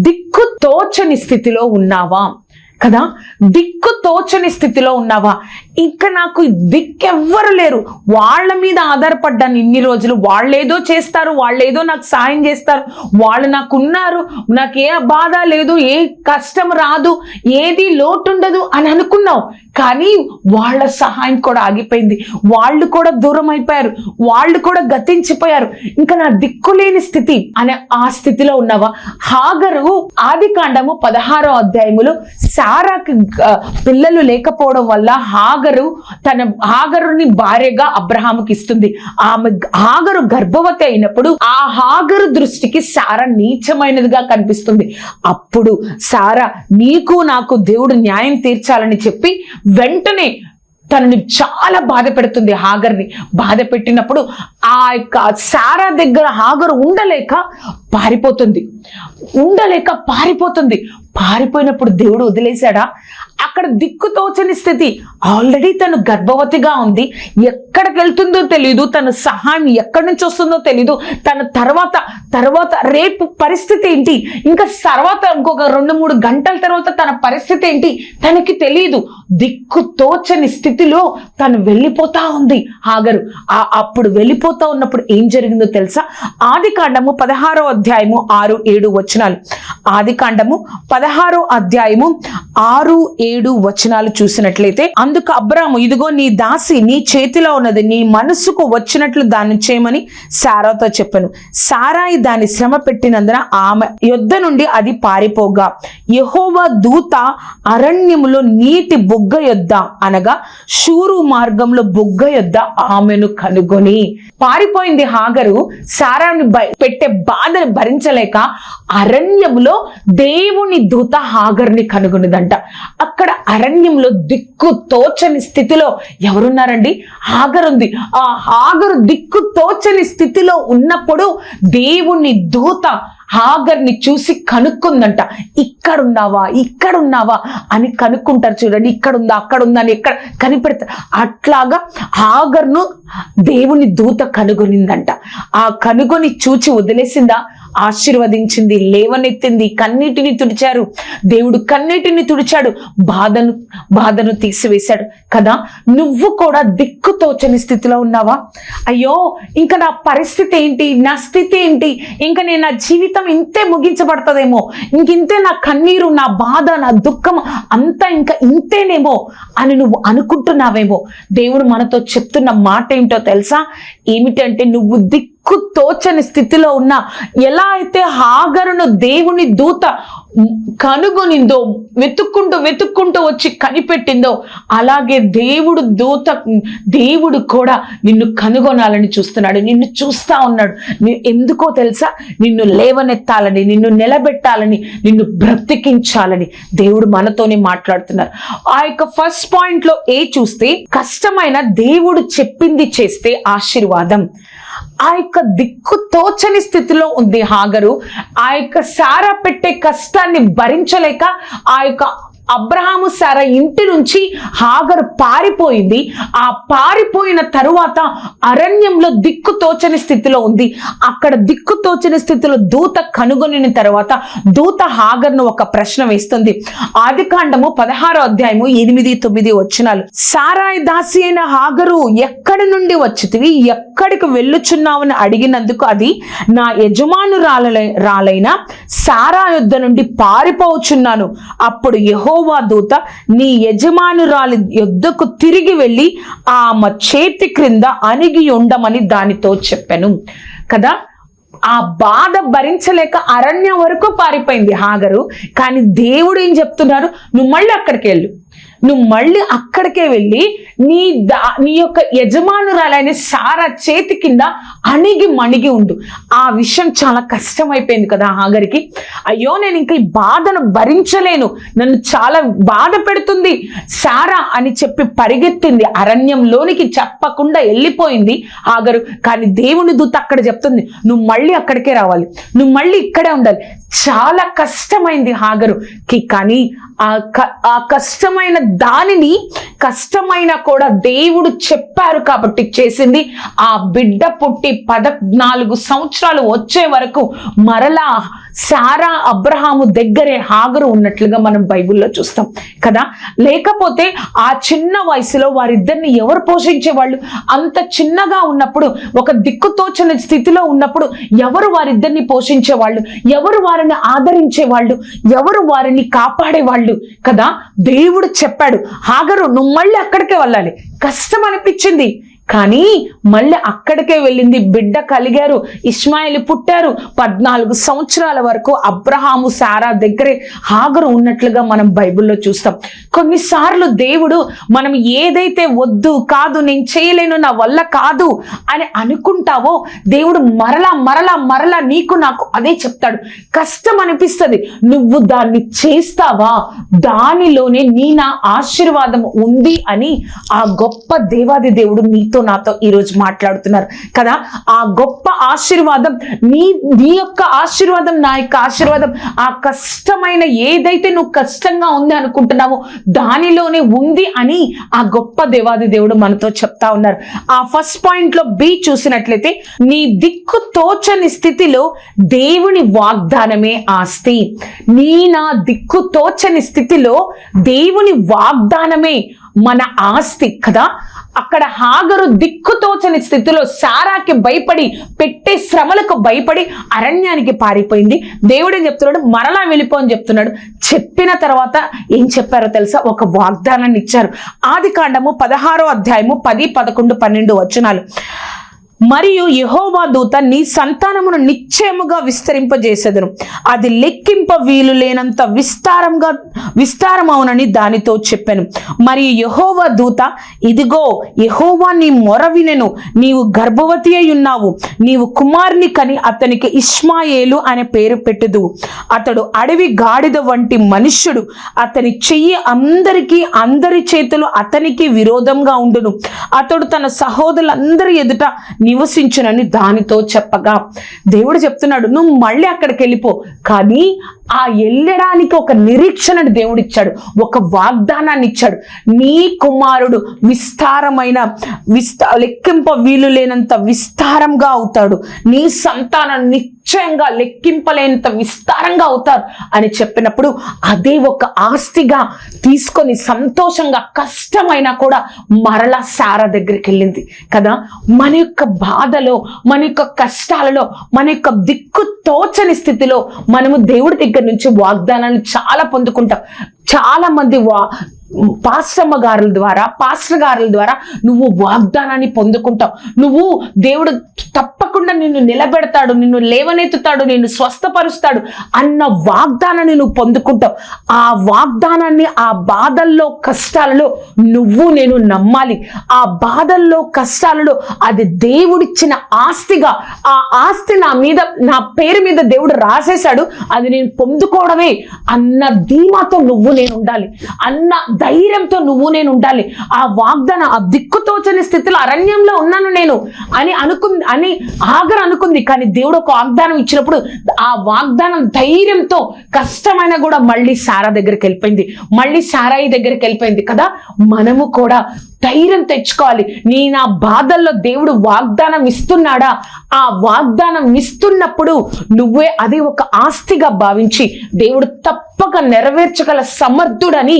దిక్కు తోచని స్థితిలో ఉన్నావా కదా? దిక్కు తోచని స్థితిలో ఉన్నావా? ఇంకా నాకు దిక్కెవ్వరు లేరు, వాళ్ళ మీద ఆధారపడ్డాను ఇన్ని రోజులు, వాళ్ళేదో చేస్తారు, వాళ్ళేదో నాకు సాయం చేస్తారు, వాళ్ళు నాకున్నారు, నాకు ఏ బాధ లేదు, ఏ కష్టం రాదు, ఏది లోటు ఉండదు అని అనుకున్నావు. కానీ వాళ్ళ సహాయం కూడా ఆగిపోయింది, వాళ్ళు కూడా దూరం అయిపోయారు, వాళ్ళు కూడా గతించిపోయారు. ఇంకా నా దిక్కులేని స్థితి అనే ఆ స్థితిలో ఉన్నావా? హాగరు ఆదికాండము 16వ అధ్యాయములో సారాకి పిల్లలు లేకపోవడం వల్ల హాగరుని భార్యగా అబ్రహాముకి ఇస్తుంది. హాగరు గర్భవతి అయినప్పుడు ఆ హాగరు దృష్టికి సారా నీచమైనదిగా కనిపిస్తుంది. అప్పుడు సారా నీకు నాకు దేవుడు న్యాయం తీర్చాలని చెప్పి వెంటనే తనని చాలా బాధ పెడుతుంది. హాగర్ని బాధ పెట్టినప్పుడు ఆ యొక్క సారా దగ్గర హాగరు ఉండలేక పారిపోతుంది. పారిపోయినప్పుడు దేవుడు వదిలేశాడా? అక్కడ దిక్కు తోచని స్థితి. ఆల్రెడీ తను గర్భవతిగా ఉంది, ఎక్కడికి వెళ్తుందో తెలియదు, తన సహాయం ఎక్కడి నుంచి వస్తుందో తెలియదు, తన తర్వాత రేపు పరిస్థితి ఏంటి, ఇంకా తర్వాత ఇంకొక 2-3 గంటల తర్వాత తన పరిస్థితి ఏంటి తనకి తెలియదు. దిక్కు తోచని స్థితిలో తను వెళ్ళిపోతా ఉంది హాగరు. అప్పుడు వెళ్ళిపోతా ఉన్నప్పుడు ఏం జరిగిందో తెలుసా? ఆదికాండము 16వ అధ్యాయము 6-7 వచనాలు. ఆదికాండము 16వ అధ్యాయము 6-7 వచనాలు చూసినట్లయితే, అందుకు అబ్రాము, ఇదిగో నీ దాసి నీ చేతిలో ఉన్నది, నీ మనసుకు వచ్చినట్లు దాన్ని చేయమని సారాతో చెప్పాను. సారాయి దాన్ని శ్రమ పెట్టినందున ఆమె యొద్ద నుండి అది పారిపోగా యెహోవా దూత అరణ్యములో నీటి బుగ్గ యొద్ద అనగా షూరు మార్గంలో బుగ్గ యొద్ద ఆమెను కనుగొని. పారిపోయింది హాగరు. సారాని పెట్టే బాధను భరించలేక అరణ్యంలో దేవుని దూత హాగర్ని కనుగొనిదంట. అక్కడ అరణ్యంలో దిక్కు తోచని స్థితిలో ఎవరున్నారండి? హాగరు ఉంది. ఆ హాగరు దిక్కు తోచని స్థితిలో ఉన్నప్పుడు దేవుని దూత హాగర్ని చూసి కనుక్కుందంట. ఇక్కడున్నావా అని కనుక్కుంటారు చూడండి. ఇక్కడుందా అక్కడుందా అని ఎక్కడ కనిపెడతారు. అట్లాగా హాగర్ను దేవుని దూత కనుగొనిందంట. ఆ కనుగొని చూచి వదిలేసిందా? ఆశీర్వదించింది, లేవనెత్తింది, కన్నీటిని తుడిచారు. దేవుడు కన్నీటిని తుడిచాడు, బాధను తీసివేశాడు కదా. నువ్వు కూడా దిక్కు తోచని స్థితిలో ఉన్నావా? అయ్యో ఇంకా నా పరిస్థితి ఏంటి, నా స్థితి ఏంటి, ఇంకా నేను నా జీవితం ఇంతే ముగించబడుతుందేమో, ఇంతే నా కన్నీరు, నా బాధ, నా దుఃఖం అంతా ఇంకా ఇంతేనేమో అని నువ్వు అనుకుంటున్నావేమో. దేవుడు మనతో చెప్తున్న మాట ఏంటో తెలుసా? ఏమిటంటే, నువ్వు దిక్కు తోచని స్థితిలో ఉన్నా, ఎలా అయితే హాగరును దేవుని దూత కనుగొనిందో, వెతుక్కుంటూ వచ్చి కనిపెట్టిందో, అలాగే దేవుడు కూడా నిన్ను కనుగొనాలని చూస్తున్నాడు, నిన్ను చూస్తా ఉన్నాడు. ఎందుకో తెలుసా? నిన్ను లేవనెత్తాలని, నిన్ను నిలబెట్టాలని, నిన్ను బ్రతికించాలని దేవుడు మనతోనే మాట్లాడుతున్నారు. ఆ యొక్క ఫస్ట్ పాయింట్ లో చూస్తే, కష్టమైన దేవుడు చెప్పింది చేస్తే ఆశీర్వాదం. ఆ యొక్క దిక్కు తోచని స్థితిలో ఉంది హాగరు. ఆ యొక్క సారా పెట్టే కష్టాన్ని భరించలేక ఆ యొక్క అబ్రహాము సారా ఇంటి నుంచి హాగరు పారిపోయింది. ఆ పారిపోయిన తరువాత అరణ్యంలో దిక్కు తోచని స్థితిలో ఉంది. అక్కడ దిక్కు తోచని స్థితిలో దూత కనుగొనిన తర్వాత దూత హాగర్ను ఒక ప్రశ్న వేస్తుంది. ఆదికాండము 16వ అధ్యాయము 8-9 వచనాలు. సారాయి దాసి అయిన హాగరు, ఎక్కడి నుండి వచ్చితివి, ఎక్కడికి వెళ్ళుచున్నావని అడిగినందుకు అది, నా యజమానురాలైన సారా యొద్ద నుండి పారిపోవచ్చున్నాను. అప్పుడు యెహోవా దూత, నీ యజమానురాలి యొద్దకు తిరిగి వెళ్ళి ఆమె చేతి క్రింద అణిగి ఉండమని దానితో చెప్పాను కదా. ఆ బాధ భరించలేక అరణ్యం వరకు పారిపోయింది హాగరు. కానీ దేవుడు ఏం చెప్తున్నారు? నువ్వు మళ్ళీ అక్కడికి వెళ్ళు, నువ్వు మళ్ళీ అక్కడికే వెళ్ళి నీ యొక్క యజమానురాలైన సారా చేతి కింద మణిగి ఉండు. ఆ విషయం చాలా కష్టమైపోయింది కదా హాగరికి. అయ్యో నేను ఇంకా ఈ బాధను భరించలేను, నన్ను చాలా బాధ పెడుతుంది సారా అని చెప్పి పరిగెత్తింది. అరణ్యంలోనికి చెప్పకుండా వెళ్ళిపోయింది హాగరు. కానీ దేవుని దూత అక్కడ చెప్తుంది, నువ్వు మళ్ళీ అక్కడికే రావాలి, నువ్వు మళ్ళీ ఇక్కడే ఉండాలి. చాలా కష్టమైంది హాగరుకి. కానీ ఆ కష్టమైన దానిని కష్టమైనా కూడా దేవుడు చెప్పారు కాబట్టి చేసింది. ఆ బిడ్డ పుట్టి 14 సంవత్సరాలు వచ్చే వరకు మరలా శారా అబ్రహాము దగ్గరే హాగరు ఉన్నట్లుగా మనం బైబిల్లో చూస్తాం కదా. లేకపోతే ఆ చిన్న వయసులో వారిద్దరిని ఎవరు పోషించేవాళ్ళు? అంత చిన్నగా ఉన్నప్పుడు, ఒక దిక్కుతోచని స్థితిలో ఉన్నప్పుడు ఎవరు వారిద్దరిని పోషించేవాళ్ళు? ఎవరు వారిని ఆదరించేవాళ్ళు? ఎవరు వారిని కాపాడేవాళ్ళు కదా. దేవుడు చెప్పాడు, హాగరు నువ్వు మళ్ళీ అక్కడికే వెళ్ళాలి. కష్టం అనిపించింది కానీ మళ్ళీ అక్కడికే వెళ్ళింది. బిడ్డ కలిగారు, ఇష్మాయిలు పుట్టారు. 14 సంవత్సరాల వరకు అబ్రహాము శారా దగ్గరే హాగరు ఉన్నట్లుగా మనం బైబిల్లో చూస్తాం. కొన్నిసార్లు దేవుడు మనం ఏదైతే వద్దు, కాదు, నేను చేయలేను, నా వల్ల కాదు అని అనుకుంటావో దేవుడు మరలా మరలా మరలా నీకు నాకు అదే చెప్తాడు. కష్టం అనిపిస్తుంది, నువ్వు దాన్ని చేస్తావా, దానిలోనే నా ఆశీర్వాదం ఉంది అని ఆ గొప్ప దేవాది దేవుడు నీతో నాతో ఈరోజు మాట్లాడుతున్నారు కదా. ఆ గొప్ప ఆశీర్వాదం నీ యొక్క ఆశీర్వాదం, నా యొక్క ఆశీర్వాదం ఆ కష్టమైన ఏదైతే నువ్వు కష్టంగా ఉంది అనుకుంటున్నావో దానిలోనే ఉంది అని ఆ గొప్ప దేవాది దేవుడు మనతో చెప్తా ఉన్నారు. ఆ ఫస్ట్ పాయింట్ లో బి చూసినట్లయితే, నీ దిక్కు తోచని స్థితిలో దేవుని వాగ్దానమే ఆస్తి. నా దిక్కు తోచని స్థితిలో దేవుని వాగ్దానమే మన ఆస్తి కదా. అక్కడ హాగరు దిక్కుతోచని స్థితిలో శారాకి భయపడి, పెట్టే శ్రమలకు భయపడి అరణ్యానికి పారిపోయింది. దేవుడే చెప్తున్నాడు మరలా వెళ్ళిపో అని చెప్తున్నాడు. చెప్పిన తర్వాత ఏం చెప్పారో తెలుసా? ఒక వాగ్దానాన్ని ఇచ్చారు. ఆదికాండము 16వ అధ్యాయము 10, 11, 12 వచనాలు. మరియు యెహోవా దూత నీ సంతానమును నిశ్చయముగా విస్తరింపజేసెదను, అది లెక్కింప వీలు లేనంత విస్తారమవునని దానితో చెప్పాను. మరియు యెహోవా దూత, ఇదిగో యెహోవా నీ మొర వినెను, నీవు గర్భవతి అయి ఉన్నావు, నీవు కుమారుని కని అతనికి ఇష్మాయేలు అనే పేరు పెట్టుదువు. అతడు అడవి గాడిద వంటి మనుష్యుడు, అతని చెయ్యి అందరి చేతులు అతనికి విరోధంగా ఉండును, అతడు తన సహోదరులందరి ఎదుట నివసించునని దానితో చెప్పగా, దేవుడు చెప్తున్నాడు నువ్వు మళ్ళీ అక్కడికి వెళ్ళిపో. కానీ ఆ వెళ్ళడానికి ఒక నిరీక్షణను దేవుడు ఇచ్చాడు, ఒక వాగ్దానాన్ని ఇచ్చాడు. నీ కుమారుడు లెక్కింప వీలు లేనంత విస్తారంగా అవుతాడు, నీ సంతానం నిశ్చయంగా లెక్కింపలేనంత విస్తారంగా అవుతారు అని చెప్పినప్పుడు అదే ఒక ఆస్తిగా తీసుకొని సంతోషంగా, కష్టమైనా కూడా మరలా శారా దగ్గరికి వెళ్ళింది కదా. మన యొక్క బాధలో, మన యొక్క కష్టాలలో, మన యొక్క దిక్కు తోచని స్థితిలో మనము దేవుడి దగ్గర నుంచి వాగ్దానాన్ని చాలా పొందుకుంటాం. చాలా మంది పాస్టర్ గారుల ద్వారా నువ్వు వాగ్దానాన్ని పొందుకుంటావు. నువ్వు దేవుడు తప్పకుండా నిన్ను నిలబెడతాడు, నిన్ను లేవనెత్తుతాడు, నిన్ను స్వస్థపరుస్తాడు అన్న వాగ్దానాన్ని నువ్వు పొందుకుంటావు. ఆ వాగ్దానాన్ని ఆ బాధల్లో, కష్టాలలో నేను నమ్మాలి. ఆ బాధల్లో, కష్టాలలో అది దేవుడిచ్చిన ఆస్తిగా, ఆ ఆస్తి నా పేరు మీద దేవుడు రాసేశాడు, అది నేను పొందుకోవడమే అన్న ధీమాతో నేను ఉండాలి, అన్న ధైర్యంతో నేను ఉండాలి. ఆ వాగ్దానం, ఆ దిక్కుతోచని స్థితిలో అరణ్యంలో ఉన్నాను నేను అని హాగరు అనుకుంది. కానీ దేవుడు ఒక వాగ్దానం ఇచ్చినప్పుడు ఆ వాగ్దానం ధైర్యంతో, కష్టమైన కూడా మళ్ళీ శారా దగ్గరికి వెళ్ళిపోయింది, మళ్ళీ శారాయి దగ్గరికి వెళ్ళిపోయింది కదా. మనము కూడా ధైర్యం తెచ్చుకోవాలి. నా బాధల్లో దేవుడు వాగ్దానం ఇస్తున్నాడా? ఆ వాగ్దానం ఇస్తున్నప్పుడు నువ్వే అది ఒక ఆస్తిగా భావించి దేవుడు తప్పక నెరవేర్చగల సమర్థుడని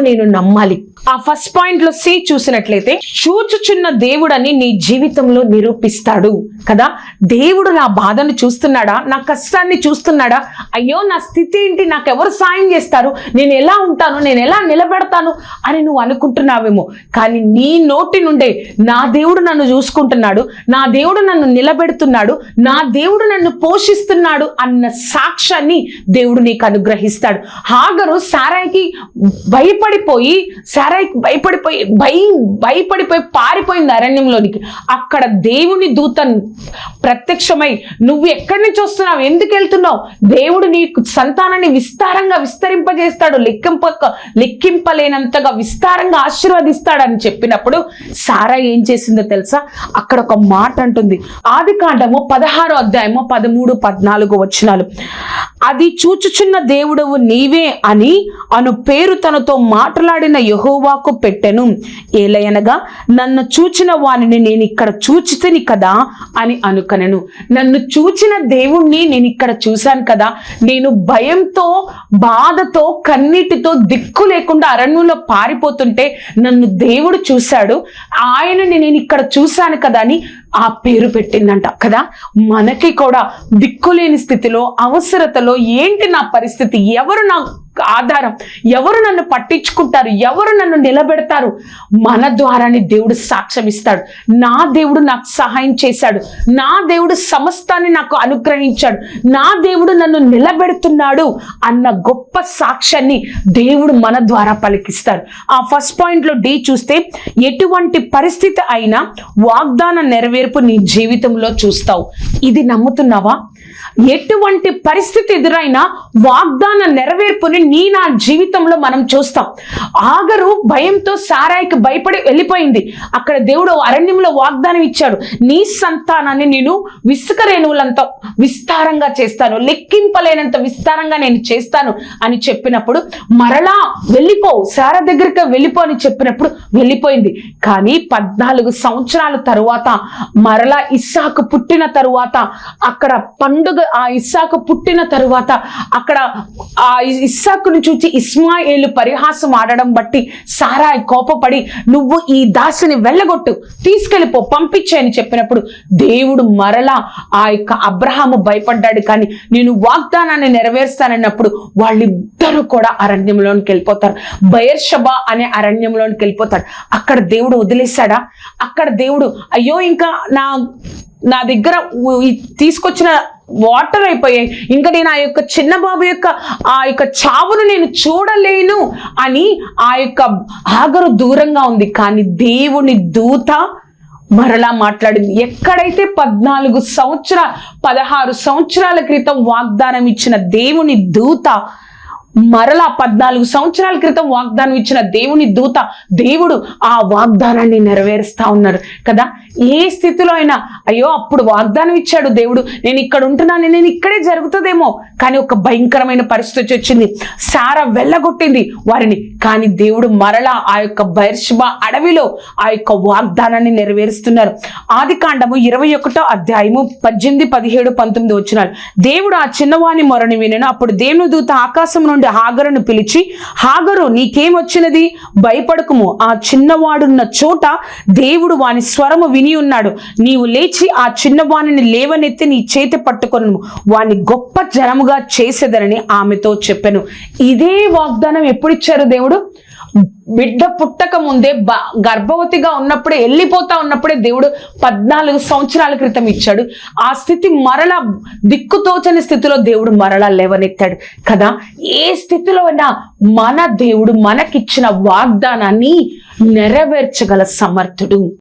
నేను నమ్మాలి. ఆ ఫస్ట్ పాయింట్ లో సి చూసినట్లయితే, చూచుచున్న దేవుడని నీ జీవితంలో నిరూపిస్తాడు కదా. దేవుడు నా బాధను చూస్తున్నాడా? నా కష్టాన్ని చూస్తున్నాడా? అయ్యో నా స్థితి ఏంటి, నాకెవరు సాయం చేస్తారు, నేను ఎలా ఉంటాను, నేను ఎలా నిలబెడతాను అని నువ్వు అనుకుంటున్నావేమో. కానీ నీ నోటి నుండే నా దేవుడు నన్ను చూసుకుంటున్నాడు, నా దేవుడు నన్ను నిలబెడుతున్నాడు, నా దేవుడు నన్ను పోషిస్తున్నాడు అన్న సాక్ష్యాన్ని దేవుడు నీకు అనుగ్రహిస్తాడు. హాగరు శారాయికి భయపడిపోయి పారిపోయింది అరణ్యంలోనికి. అక్కడ దేవుని దూత ప్రత్యక్షమై, నువ్వు ఎక్కడి నుంచి వస్తున్నావు, ఎందుకు వెళ్తున్నావు, దేవుడు నీకు సంతానాన్ని విస్తారంగా విస్తరింపజేస్తాడు, లెక్కింపలేనంతగా విస్తారంగా ఆశీర్వదిస్తాడని చెప్పినప్పుడు శారా ఏం చేసిందో తెలుసా? అక్కడ ఒక మాట అంటుంది. ఆదికాండము 16వ అధ్యాయము 13, 14 వచనాలు. అది చూచుచున్న దేవుడవు నీవే అని అను పేరు తనతో మాట్లాడిన యెహోవా యెహోవాకు పెట్టెను. ఏలయనగా నన్ను చూచిన వానిని నేను ఇక్కడ చూచితిని కదా అని అనుకొనెను. నన్ను చూచిన దేవుణ్ణి నేను ఇక్కడ చూశాను కదా, నేను భయంతో, బాధతో, కన్నీటితో, దిక్కు లేకుండా అరణ్యంలో పారిపోతుంటే నన్ను దేవుడు చూశాడు, ఆయనని నేను ఇక్కడ చూశాను కదా అని ఆ పేరు పెట్టిందంట కదా. మనకి కూడా దిక్కులేని స్థితిలో, అవసరతలో, ఏంటి నా పరిస్థితి, ఎవరు నా ఆధారం, ఎవరు నన్ను పట్టించుకుంటారు, ఎవరు నన్ను నిలబెడతారు, మన ద్వారానే దేవుడు సాక్ష్యం ఇస్తాడు. నా దేవుడు నాకు సహాయం చేశాడు, నా దేవుడు సమస్తాన్ని నాకు అనుగ్రహించాడు, నా దేవుడు నన్ను నిలబెడుతున్నాడు అన్న గొప్ప సాక్ష్యాన్ని దేవుడు మన ద్వారా పలికిస్తాడు. ఆ ఫస్ట్ పాయింట్లో డి చూస్తే, ఎటువంటి పరిస్థితి అయినా వాగ్దాన నెరవేర్పు నీ జీవితంలో చూస్తావు. ఇది నమ్ముతున్నావా? ఎటువంటి పరిస్థితి ఎదురైనా వాగ్దాన నెరవేర్పుని నా జీవితంలో మనం చూస్తాం. ఆగరు భయంతో సారాయికి భయపడి వెళ్ళిపోయింది. అక్కడ దేవుడు అరణ్యంలో వాగ్దానం ఇచ్చాడు, నీ సంతానాన్ని నేను ఇసుక రేణువులంత విస్తారంగా చేస్తాను, లెక్కింపలేనంత విస్తారంగా నేను చేస్తాను అని చెప్పినప్పుడు, మరలా వెళ్ళిపో, సారా దగ్గరికి వెళ్ళిపో అని చెప్పినప్పుడు వెళ్ళిపోయింది. కానీ 14 సంవత్సరాల తరువాత, మరలా ఇస్సాకు పుట్టిన తరువాత, అక్కడ పండుగ, ఆ ఇస్సాకు పుట్టిన తరువాత అక్కడ ఆ ఇస్సాకును చూచి ఇస్మాయేలు పరిహాసం ఆడడం బట్టి సారాయి కోపపడి, నువ్వు ఈ దాసిని వెళ్ళగొట్టు, తీసుకెళ్ళిపో, పంపించే అని చెప్పినప్పుడు దేవుడు మరలా ఆ యొక్క అబ్రహాము భయపడ్డాడు. కానీ నేను వాగ్దానాన్ని నెరవేరుస్తానన్నప్పుడు వాళ్ళిద్దరూ కూడా అరణ్యంలోనికి వెళ్ళిపోతారు. బయర్షబా అనే అరణ్యంలోనికి వెళ్ళిపోతాడు. అక్కడ దేవుడు వదిలేశాడా? అక్కడ దేవుడు అయ్యో ఇంకా నా దగ్గర తీసుకొచ్చిన వాటర్ అయిపోయాయి, ఇంకా నేను ఆ యొక్క చిన్న బాబు యొక్క ఆ యొక్క చావును నేను చూడలేను అని ఆ యొక్క హాగరు దూరంగా ఉంది. కానీ దేవుని దూత మరలా మాట్లాడింది. ఎక్కడైతే 16 సంవత్సరాల క్రితం వాగ్దానం ఇచ్చిన దేవుని దూత, మరలా 14 సంవత్సరాల క్రితం వాగ్దానం ఇచ్చిన దేవుని దూత, దేవుడు ఆ వాగ్దానాన్ని నెరవేరుస్తా ఉన్నారు కదా. ఏ స్థితిలో అయినా, అయ్యో అప్పుడు వాగ్దానం ఇచ్చాడు దేవుడు, నేను ఇక్కడ ఉంటున్నాను, నేను ఇక్కడే జరుగుతుందేమో, కానీ ఒక భయంకరమైన పరిస్థితి వచ్చింది, సారా వెళ్ళగొట్టింది వారిని. కానీ దేవుడు మరలా ఆ యొక్క బెర్షెబా అడవిలో ఆ యొక్క వాగ్దానాన్ని నెరవేరుస్తున్నారు. ఆదికాండము 21వ అధ్యాయము 18, 17, 19 వచనాలు. దేవుడు ఆ చిన్నవాని మొరని వినెను. అప్పుడు దేవుని దూత ఆకాశం నుండి హాగరును పిలిచి, హాగరు నీకేమొచ్చినది, భయపడకుము, ఆ చిన్నవాడున్న చోట దేవుడు వాని స్వరము విని ఉన్నాడు, నీవు లేచి ఆ చిన్నవాణిని లేవనెత్తి నీ చేతి పట్టుకొను, వాని గొప్ప జనముగా చేసేదనని ఆమెతో చెప్పెను. ఇదే వాగ్దానం ఎప్పుడు ఇచ్చారు దేవుడు? బిడ్డ పుట్టక ముందే, గర్భవతిగా ఉన్నప్పుడే, వెళ్ళిపోతా ఉన్నప్పుడే దేవుడు 14 సంవత్సరాల క్రితం ఇచ్చాడు. ఆ స్థితి మరలా దిక్కుతోచని స్థితిలో దేవుడు మరలా లేవనెత్తాడు కదా. ఏ స్థితిలో అయినా మన దేవుడు మనకిచ్చిన వాగ్దానాన్ని నెరవేర్చగల సమర్థుడు.